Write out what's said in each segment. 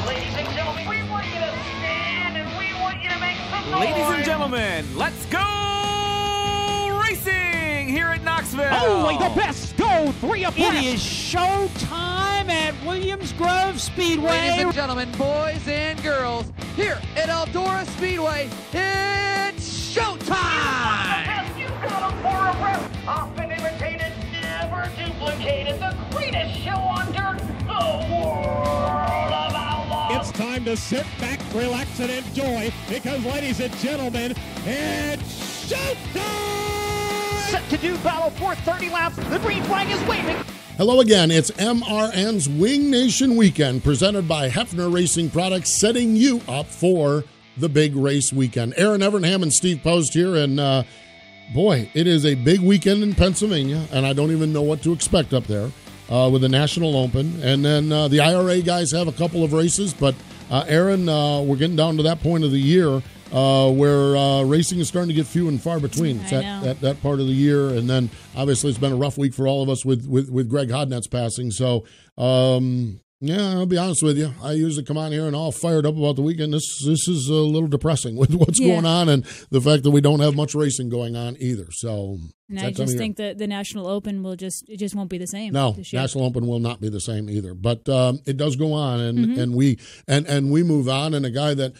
Ladies and gentlemen, we want you to stand and we want you to make some noise. Ladies and gentlemen, let's go racing here at Knoxville. Only the best go 3 abreast. It is show time at Williams Grove Speedway. Ladies and gentlemen, boys and girls, here at Eldora Speedway, it's showtime! You got them for a rep. Often imitated, never duplicated. The greatest show on dirt, the World of Outlaws. It's time to sit back, relax, and enjoy, because, ladies and gentlemen, it's showtime! Set to do battle for 30 laps. The green flag is waving. Hello again. It's MRN's Wing Nation Weekend, presented by Hefner Racing Products, setting you up for the big race weekend. Erin, Evernham, and Steve Post here, and boy, it is a big weekend in Pennsylvania, and I don't even know what to expect up there with the National Open. And then the IRA guys have a couple of races, but Erin, we're getting down to that point of the year where racing is starting to get few and far between. It's that part of the year, and then obviously it's been a rough week for all of us with Greg Hodnett's passing. So, yeah, I'll be honest with you. I usually come on here and all fired up about the weekend. This is a little depressing with what's going on and the fact that we don't have much racing going on either. So, and I just think that the National Open it just won't be the same. No, National Open will not be the same either. But it does go on, and we move on. And a guy that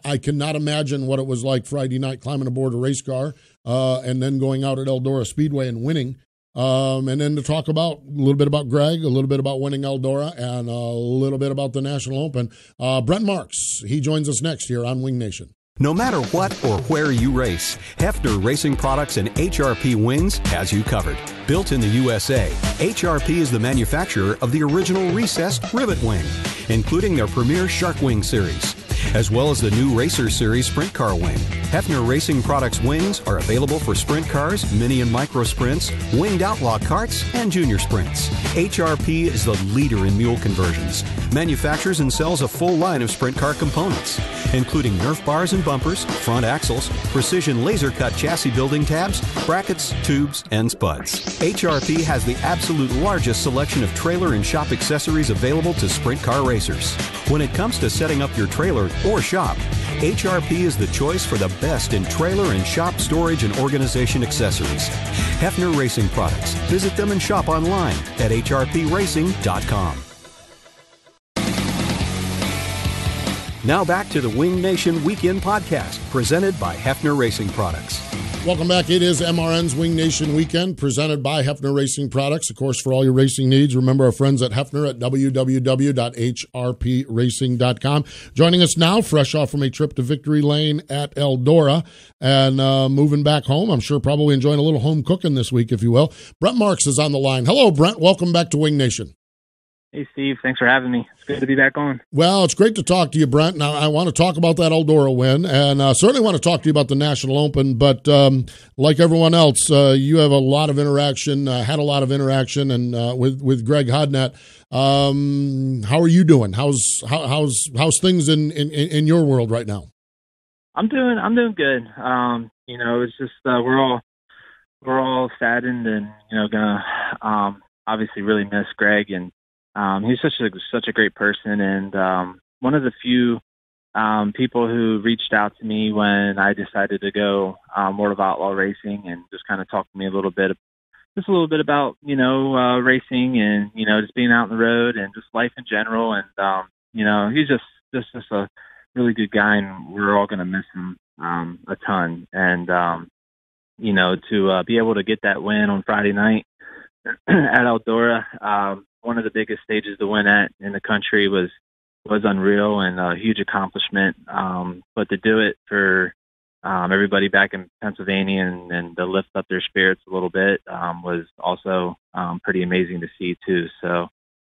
I cannot imagine what it was like Friday night climbing aboard a race car and then going out at Eldora Speedway and winning. And then to talk about a little bit about Greg, a little bit about winning Eldora, and a little bit about the National Open. Brent Marks, he joins us next here on Wing Nation. No matter what or where you race, Hefner Racing Products and HRP Wings has you covered. Built in the USA, HRP is the manufacturer of the original recessed rivet wing, including their premier Shark Wing series, as well as the new Racer Series Sprint Car Wing. Hefner Racing Products wings are available for sprint cars, mini and micro sprints, winged outlaw karts, and junior sprints. HRP is the leader in mule conversions, manufactures and sells a full line of sprint car components, including Nerf bars and bumpers, front axles, precision laser cut chassis building tabs, brackets, tubes, and spuds. HRP has the absolute largest selection of trailer and shop accessories available to sprint car racers. When it comes to setting up your trailer or shop, HRP is the choice for the best in trailer and shop storage and organization accessories. Hefner Racing Products. Visit them and shop online at hrpracing.com. Now back to the Wing Nation Weekend Podcast, presented by Hefner Racing Products. Welcome back. It is MRN's Wing Nation Weekend, presented by Hefner Racing Products. Of course, for all your racing needs, remember our friends at Hefner at www.hrpracing.com. Joining us now, fresh off from a trip to Victory Lane at Eldora and moving back home. I'm sure probably enjoying a little home cooking this week, if you will. Brent Marks is on the line. Hello, Brent. Welcome back to Wing Nation. Hey, Steve. Thanks for having me. It's good to be back on. Well, it's great to talk to you, Brent. Now, I want to talk about that Eldora win, and certainly want to talk to you about the National Open, but like everyone else, you have a lot of interaction, had a lot of interaction and with Greg Hodnett. How are you doing? How's things in your world right now? I'm doing good. It's just we're all saddened and gonna obviously really miss Greg, and he's such a great person, and one of the few people who reached out to me when I decided to go World of Outlaw racing, and just kind of talked to me a little bit about racing and just being out on the road and just life in general, and he's just a really good guy, and we're all going to miss him a ton, and to be able to get that win on Friday night at Eldora, one of the biggest stages to win at in the country, was unreal and a huge accomplishment. But to do it for everybody back in Pennsylvania and to lift up their spirits a little bit was also pretty amazing to see too. So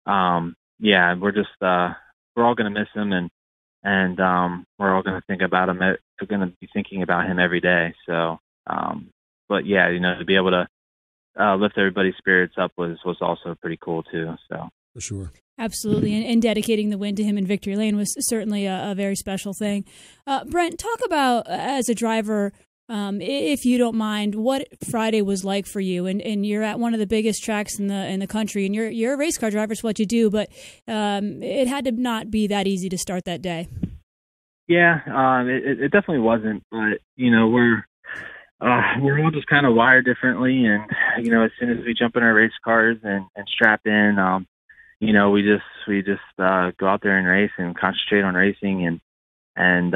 we're just we're all going to miss him, and we're all going to think about him. We're going to be thinking about him every day. So, to be able to lift everybody's spirits up was also pretty cool too. So for sure, absolutely, and dedicating the win to him in Victory Lane was certainly a very special thing. Brent, talk about as a driver if you don't mind, what Friday was like for you. And you're at one of the biggest tracks in the country, and you're a race car driver, it's what you do, but it had to not be that easy to start that day. Yeah, it definitely wasn't, but, we're all just kind of wired differently, and, as soon as we jump in our race cars and strap in, we just go out there and race and concentrate on racing, and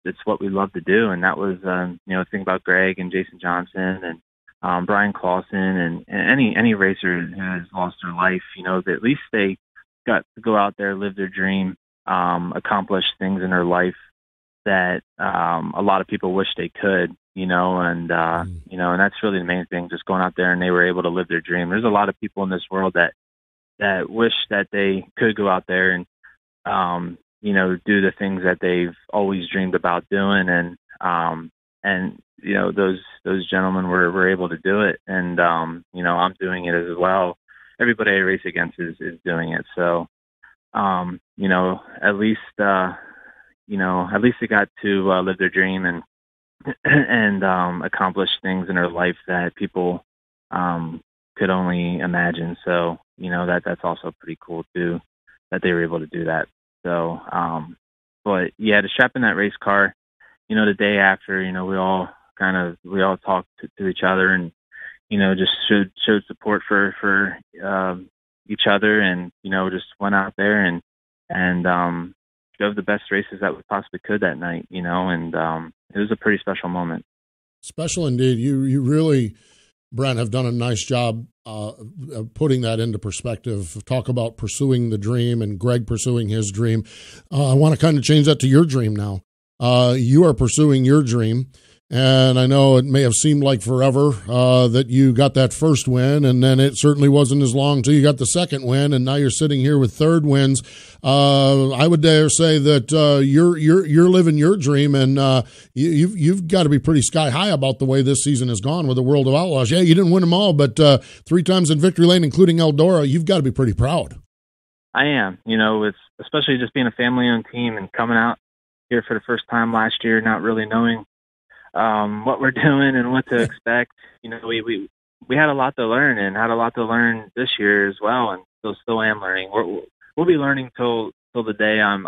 it's what we love to do. And that was, the thing about Greg and Jason Johnson and Brian Clausen and any racer who has lost their life, at least they got to go out there, live their dream, accomplish things in their life that a lot of people wish they could, and that's really the main thing, just going out there and they were able to live their dream. There's a lot of people in this world that wish that they could go out there and, do the things that they've always dreamed about doing. And those gentlemen were able to do it. And, I'm doing it as well. Everybody I race against is doing it. So, at least they got to live their dream and accomplish things in their life that people could only imagine. So, that's also pretty cool too, that they were able to do that. So, but yeah, to strap in that race car, the day after, we all talked to each other and, just showed support for each other, and, just went out there and drove the best races that we possibly could that night, and it was a pretty special moment. Special indeed. You really, Brent, have done a nice job putting that into perspective. Talk about pursuing the dream and Greg pursuing his dream. I want to kind of change that to your dream now. You are pursuing your dream, and I know it may have seemed like forever that you got that first win, and then it certainly wasn't as long until you got the second win, and now you're sitting here with third wins. I would dare say that you're living your dream, and you've got to be pretty sky high about the way this season has gone with the World of Outlaws. Yeah, you didn't win them all, but 3 times in victory lane, including Eldora. You've got to be pretty proud. I am. It's especially just being a family-owned team and coming out here for the first time last year, not really knowing what we're doing and what to expect. We had a lot to learn, and had a lot to learn this year as well, and still am learning. We'll be learning till the day I'm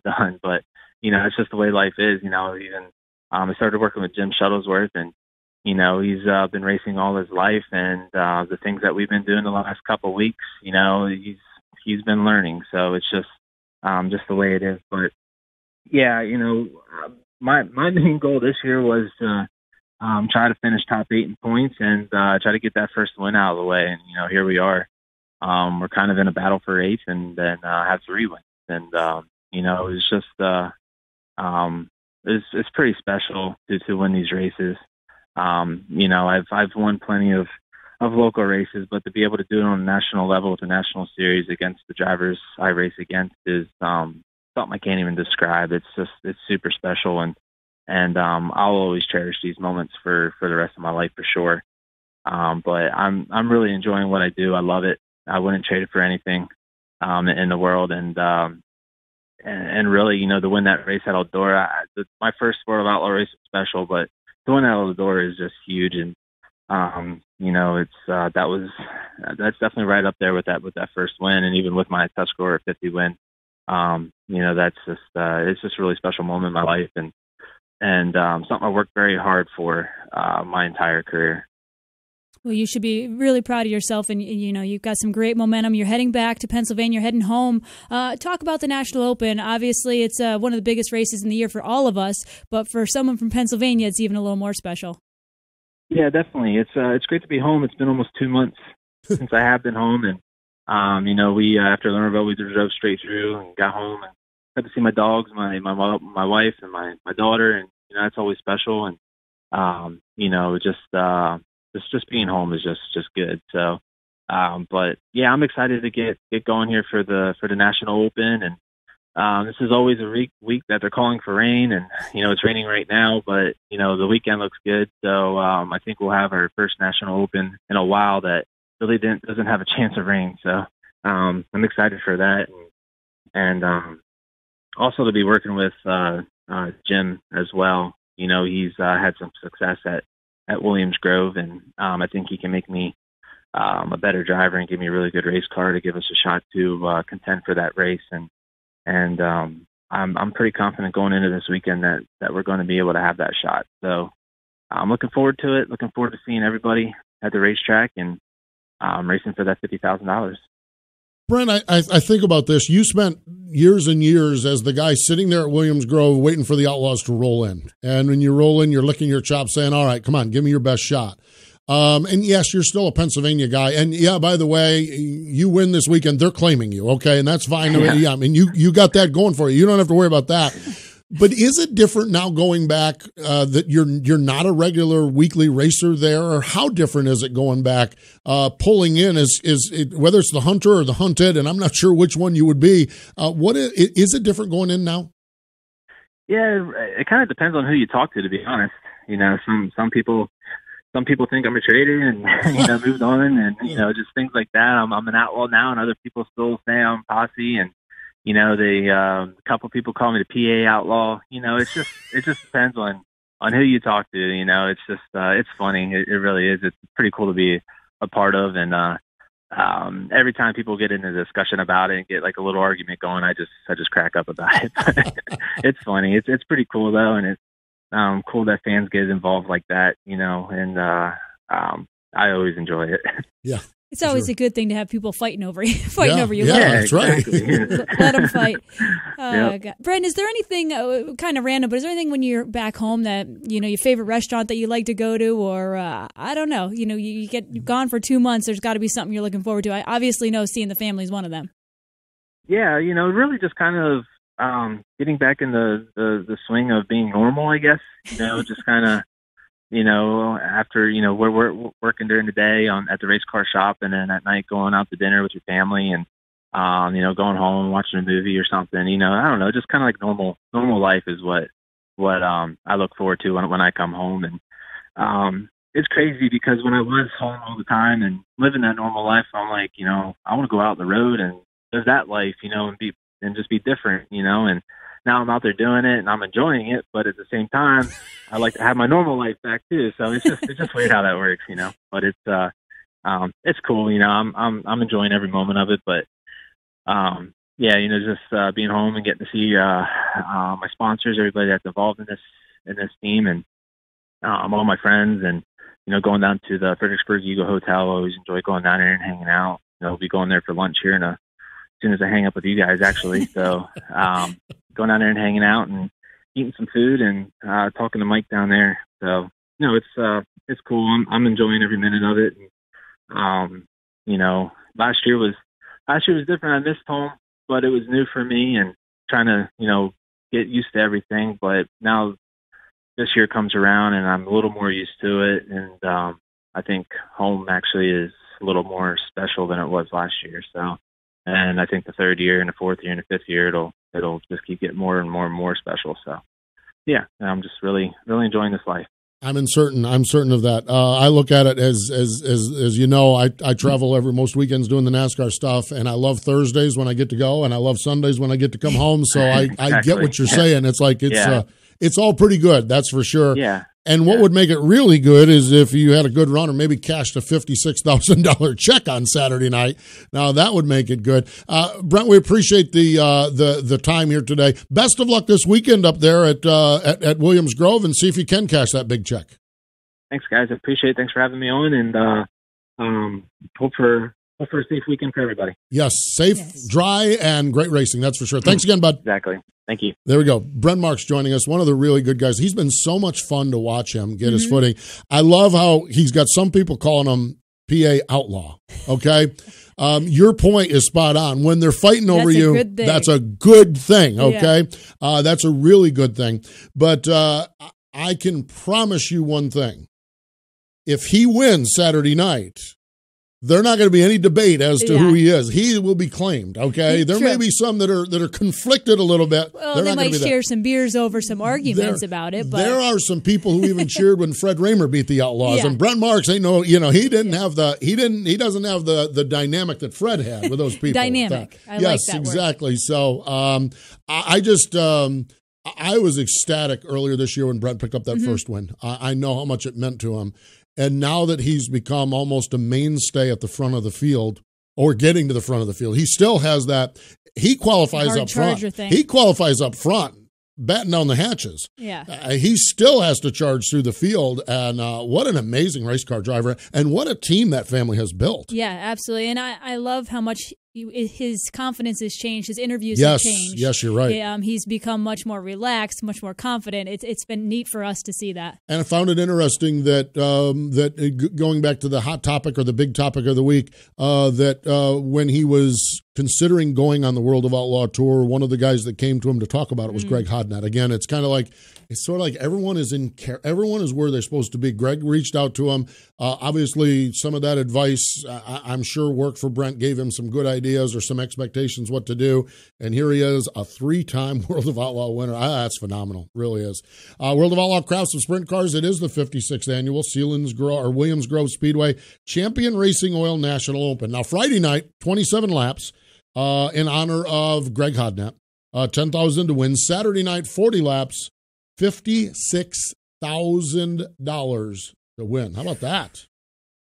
done, but it's just the way life is. I started working with Jim Shuttlesworth, and he's been racing all his life, and the things that we've been doing the last couple of weeks, he's been learning. So it's just the way it is. But yeah, my main goal this year was to try to finish top 8 in points and try to get that first win out of the way. And, here we are. We're kind of in a battle for 8th, and then have 3 wins. And, it's just it's pretty special to win these races. I've won plenty of local races, but to be able to do it on a national level with a national series against the drivers I race against is something I can't even describe. It's super special, and I'll always cherish these moments for the rest of my life for sure. But I'm really enjoying what I do. I love it. I wouldn't trade it for anything in the world. And really, to win that race at Eldora, my first World of Outlaw race is special, but to win at Eldora is just huge. And that's definitely right up there with that first win, and even with my test score 50 win. That's just it's just a really special moment in my life, and something I worked very hard for my entire career. Well, you should be really proud of yourself, and you've got some great momentum. You're heading back to Pennsylvania, you're heading home. Talk about the National Open. Obviously, it's one of the biggest races in the year for all of us, but for someone from Pennsylvania, it's even a little more special. Yeah, definitely. It's great to be home. It's been almost 2 months since I have been home, and we after Lernerville, we drove straight through and got home and got to see my dogs, my wife, and my daughter, and that's always special. And just being home is just good. So, but yeah, I'm excited to get going here for the National Open, and this is always a week that they're calling for rain, and it's raining right now, but the weekend looks good. So I think we'll have our first National Open in a while that really doesn't have a chance of rain. So I'm excited for that, and also to be working with Jim as well. he's had some success at Williams Grove, and I think he can make me a better driver and give me a really good race car to give us a shot to contend for that race. And I'm pretty confident going into this weekend that we're going to be able to have that shot. So I'm looking forward to it. Looking forward to seeing everybody at the racetrack and racing for that $50,000. Brent, I think about this. You spent years and years as the guy sitting there at Williams Grove waiting for the Outlaws to roll in. And when you roll in, you're licking your chops saying, all right, come on, give me your best shot. And yes, you're still a Pennsylvania guy. And yeah, by the way, you win this weekend, they're claiming you, okay? And that's fine. Yeah, I mean, you got that going for you. You don't have to worry about that. But is it different now going back that you're not a regular weekly racer there, or how different is it going back pulling in? Is it, whether it's the hunter or the hunted, and I'm not sure which one you would be. What is it different going in now? Yeah, it kind of depends on who you talk to be honest. Some people think I'm a traitor and moved on, and just things like that. I'm an outlaw now, and other people still say I'm posse, and a couple people call me the PA outlaw. It just depends on who you talk to. It's just it's funny. It really is. It's pretty cool to be a part of, and every time people get into a discussion about it and get like a little argument going, I just crack up about it. It's funny. It's pretty cool though, and it's cool that fans get involved like that. And I always enjoy it. Yeah. It's always a good thing to have people fighting over you. Yeah, that's right. Let them fight. Yep. Brent, is there anything kind of random, but is there anything when you're back home that, your favorite restaurant that you like to go to, or I don't know, you've gone for 2 months, there's got to be something you're looking forward to. I obviously know seeing the family is one of them. Yeah, really just kind of getting back in the swing of being normal, I guess. Just kind of, after, we're working during the day at the race car shop, and then at night going out to dinner with your family, and, going home, watching a movie or something, I don't know, just kind of like normal life is what I look forward to when I come home. And it's crazy because when I was home all the time and living that normal life, I'm like, I want to go out on the road and live that life, and just be different, and now I'm out there doing it and I'm enjoying it, but at the same time, I like to have my normal life back too. So it's just weird how that works, but it's cool. I'm enjoying every moment of it, but, just being home and getting to see, my sponsors, everybody that's involved in this team, and, all my friends, and, going down to the Fredericksburg Eagle Hotel. I always enjoy going down there and hanging out. We'll be going there for lunch here as soon as I hang up with you guys, actually. So, going down there and hanging out and eating some food and talking to Mike down there. So, it's cool. I'm enjoying every minute of it. And, last year was different. I missed home, but it was new for me and trying to, get used to everything. But now this year comes around and I'm a little more used to it. And I think home actually is a little more special than it was last year. So, and I think the third year and the fourth year and the fifth year, it'll just keep getting more and more and more special. So, yeah, I'm just really, really enjoying this life. I'm certain of that. I look at it as I travel most weekends doing the NASCAR stuff, and I love Thursdays when I get to go, and I love Sundays when I get to come home. So Exactly. I get what you're saying. It's like it's all pretty good, that's for sure. Yeah. And what would make it really good is if you had a good run or maybe cashed a $56,000 check on Saturday night. Now that would make it good. Brent, we appreciate the time here today. Best of luck this weekend up there at Williams Grove, and see if you can cash that big check. Thanks, guys. I appreciate it. Thanks for having me on, and hope for a safe weekend for everybody. Yes, safe, dry, and great racing. That's for sure. Thanks again, bud. Exactly. Thank you. There we go. Brent Marks joining us, one of the really good guys. He's been so much fun to watch him get his footing. I love how he's got some people calling him PA outlaw, okay? Your point is spot on. When they're fighting over you, that's a good thing, okay? Yeah. That's a really good thing. But I can promise you one thing. If he wins Saturday night, there's not going to be any debate as to who he is. He will be claimed, okay? There may be some that are conflicted a little bit. Well, they might share some beers over some arguments about it. But there are some people who even cheered when Fred Raymer beat the Outlaws. And Brent Marks he doesn't have the dynamic that Fred had with those people. Dynamic. I like that exactly. Word. So I was ecstatic earlier this year when Brent picked up that first win. I know how much it meant to him. And now that he's become almost a mainstay at the front of the field, or getting to the front of the field, he still has that. He qualifies up front. He qualifies up front, batting down the hatches. Yeah. He still has to charge through the field, and what an amazing race car driver, and what a team that family has built. Yeah, absolutely. And I love how much his confidence has changed. His interviews have changed. Yes, you're right. He's become much more relaxed, much more confident. It's been neat for us to see that. And I found it interesting that going back to the hot topic or the big topic of the week, that when he was considering going on the World of Outlaw tour, one of the guys that came to him to talk about it was Greg Hodnett. Again, it's sort of like everyone is where they're supposed to be. Greg reached out to him. Obviously, some of that advice, I'm sure, worked for Brent, gave him some good ideas or some expectations what to do. And here he is, a 3-time World of Outlaw winner. That's phenomenal, really is. World of Outlaw Crafts of Sprint Cars. It is the 56th annual Williams Grove Speedway Champion Racing Oil National Open. Now, Friday night, 27 laps in honor of Greg Hodnett. 10,000 to win. Saturday night, 40 laps, $56,000 to win. How about that?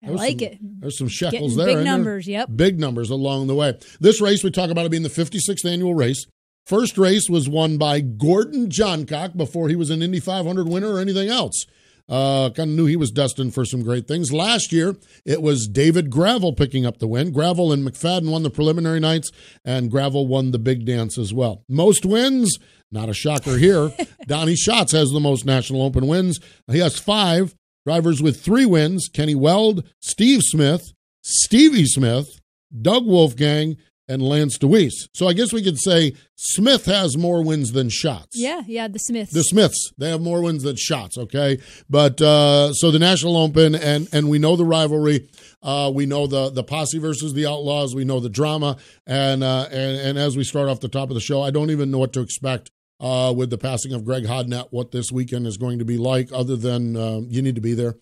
I like it. There's some shekels Getting there. Big numbers, yep. Big numbers along the way. This race, we talk about it being the 56th annual race. First race was won by Gordon Johncock before he was an Indy 500 winner or anything else. Kind of knew he was destined for some great things. Last year, it was David Gravel picking up the win. Gravel and McFadden won the preliminary nights, and Gravel won the big dance as well. Most wins, not a shocker here. Donnie Schatz has the most National Open wins. He has 5. Drivers with 3 wins, Kenny Weld, Steve Smith, Stevie Smith, Doug Wolfgang, and Lance DeWeese. So I guess we could say Smith has more wins than Schatz. Yeah, the Smiths. The Smiths, they have more wins than Schatz, okay? But so the National Open, and we know the rivalry. We know the Posse versus the Outlaws. We know the drama. And as we start off the top of the show, I don't even know what to expect with the passing of Greg Hodnett, what this weekend is going to be like, other than you need to be there.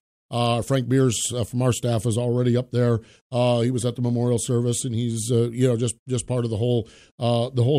Frank Beers from our staff is already up there. He was at the memorial service, and he's just part of the whole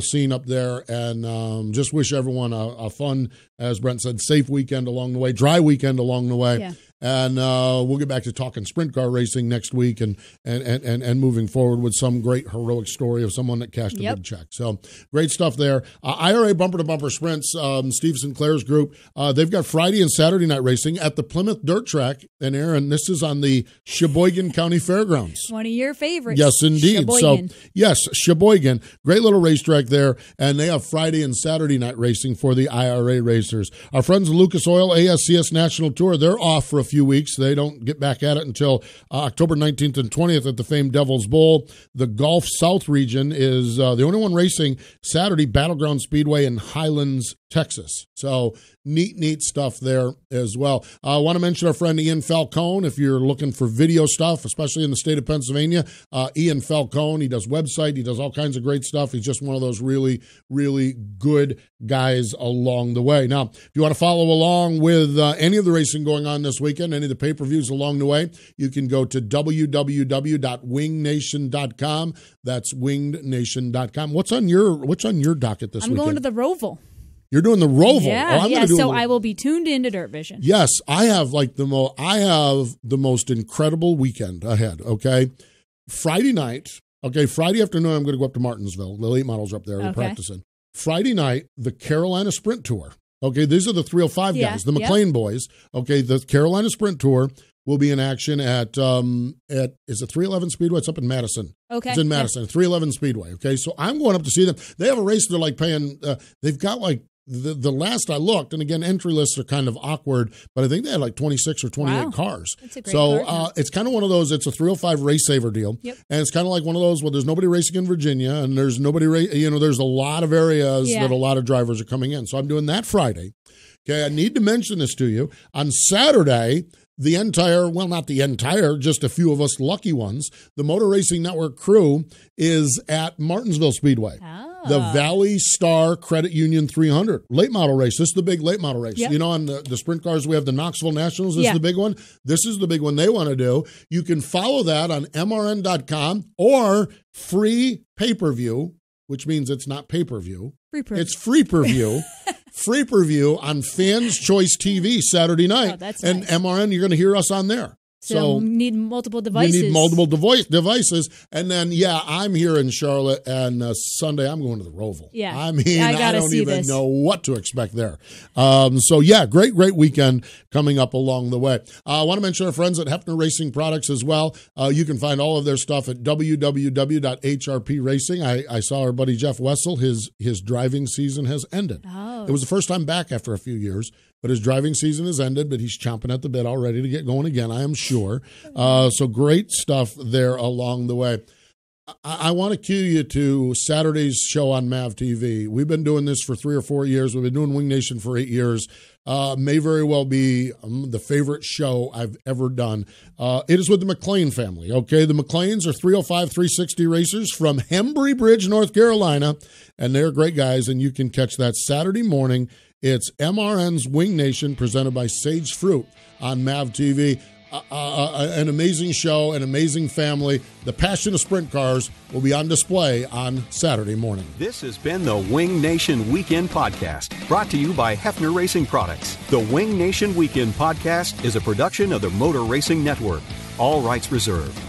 scene up there. And just wish everyone a fun, as Brent said, safe weekend along the way, dry weekend along the way. Yeah. And we'll get back to talking sprint car racing next week and moving forward with some great heroic story of someone that cashed a big check. So great stuff there. IRA Bumper to Bumper Sprints, Steve Sinclair's group, they've got Friday and Saturday night racing at the Plymouth Dirt Track. And Erin, this is on the Sheboygan County Fairgrounds. One of your favorites. Yes, indeed. Sheboygan. So, yes, Sheboygan. Great little racetrack there. And they have Friday and Saturday night racing for the IRA racers. Our friends at Lucas Oil ASCS National Tour, they're off for a few weeks. They don't get back at it until October 19th and 20th at the famed Devil's Bowl. The Gulf South region is the only one racing Saturday, Battleground Speedway in Highlands, Texas. So neat stuff there as well. I want to mention our friend Ian Falcone. If you're looking for video stuff, especially in the state of Pennsylvania, Ian Falcone, he does website, he does all kinds of great stuff. He's just one of those really, really good guys along the way. Now, if you want to follow along with any of the racing going on this weekend, any of the pay-per-views along the way, you can go to www.wingnation.com. That's wingnation.com. What's on your docket this weekend? I'm going to the Roval. You're doing the Roval. Yeah, so I will be tuned into Dirt Vision. Yes, I have the most incredible weekend ahead, okay? Friday night, Friday afternoon, I'm going to go up to Martinsville. The late models are up there. We're practicing. Friday night, the Carolina Sprint Tour. Okay, these are the 305 guys, the McLean boys. Okay, the Carolina Sprint Tour will be in action at is it 311 Speedway? It's up in Madison. Okay. It's in Madison, 311 Speedway. Okay, so I'm going up to see them. They have a race they're like paying, they've got like, the last I looked, and again, entry lists are kind of awkward, but I think they had like 26 or 28 cars. That's a great so it's kind of one of those, it's a 305 race saver deal. Yep. And it's kind of like one of those, well, there's nobody racing in Virginia, and there's nobody, there's a lot of areas that a lot of drivers are coming in. So I'm doing that Friday. Okay, I need to mention this to you. On Saturday, the entire, well, not the entire, just a few of us lucky ones, the Motor Racing Network crew is at Martinsville Speedway. The Valley Star Credit Union 300 late model race. This is the big late model race. Yep. You know, on the sprint cars, we have the Knoxville Nationals. This is the big one. This is the big one they want to do. You can follow that on mrn.com or free pay-per-view, which means it's not pay-per-view. It's free per-view. free preview on Fans Choice TV Saturday night. Oh, that's and nice. MRN, you're going to hear us on there. So need multiple devices. You need multiple devices. And then, I'm here in Charlotte, and Sunday I'm going to the Roval. Yeah. I mean, I don't even know what to expect there. Great weekend coming up along the way. I want to mention our friends at Hefner Racing Products as well. You can find all of their stuff at www.hrp Racing. I saw our buddy Jeff Wessel. His driving season has ended. Oh. It was the first time back after a few years. But his driving season has ended, but he's chomping at the bit all ready to get going again, I am sure. So great stuff there along the way. I want to cue you to Saturday's show on MAV TV. We've been doing this for 3 or 4 years. We've been doing Wing Nation for 8 years. May very well be the favorite show I've ever done. It is with the McLean family, okay? The McLeans are 305 360 racers from Hembry Bridge, North Carolina, and they're great guys, and you can catch that Saturday morning. It's MRN's Wing Nation presented by Sage Fruit on MAV TV. An amazing show, an amazing family. The passion of sprint cars will be on display on Saturday morning. This has been the Wing Nation Weekend Podcast, brought to you by Hefner Racing Products. The Wing Nation Weekend Podcast is a production of the Motor Racing Network. All rights reserved.